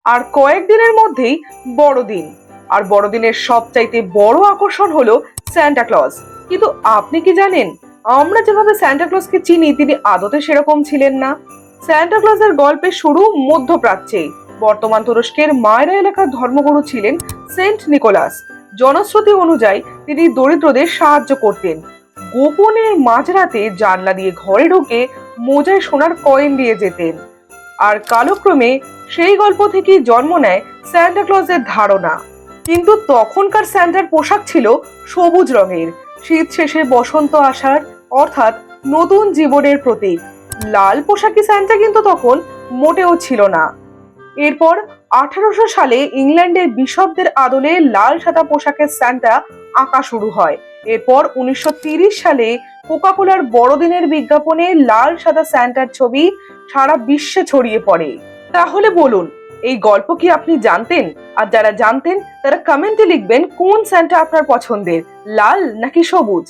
আর কয়েকদিনের মধ্যেই বড়দিন। আর বড়দিনের সবচাইতে বড় আকর্ষণ হলো সান্টা ক্লজ। কিন্তু আপনি কি জানেন, আমরা যেভাবে সান্টা ক্লজকে চিনি তিনি আদতে সেরকম ছিলেন না। সান্টা ক্লজের গল্পের শুরু মধ্যপ্রাচ্যে। বর্তমান তুরস্কের মায়রা এলাকার ধর্মগুরু ছিলেন সেন্ট নিকোলাস। জনশ্রুতি অনুযায়ী তিনি দরিদ্রদের সাহায্য করতেন। গোপনে মাঝরাতে জানলা দিয়ে ঘরে ঢুকে মোজায় সোনার কয়েন দিয়ে যেতেন। আর কালক্রমে সেই গল্প থেকেই জন্ম নেয় স্যান্টা ক্লজের ধারণা। কিন্তু তখনকার স্যান্টার পোশাক ছিল সবুজ রঙের, শীত শেষে বসন্ত আসার, অর্থাৎ নতুন জীবনের প্রতীক। লাল পোশাকি স্যান্টা কিন্তু তখন মোটেও ছিল না। এরপর 1800 সালে ইংল্যান্ডের বিশপদের আদলে লাল সাদা পোশাকের স্যান্টা আঁকা শুরু হয়। এরপর 1930 সালে কোকাকোলার বড়দিনের বিজ্ঞাপনে লাল সাদা স্যান্টার ছবি সারা বিশ্বে ছড়িয়ে পড়ে। তাহলে বলুন, এই গল্প কি আপনি জানতেন? আর যারা জানতেন তারা কমেন্টে লিখবেন কোন স্যান্টা আপনার পছন্দের, লাল নাকি সবুজ।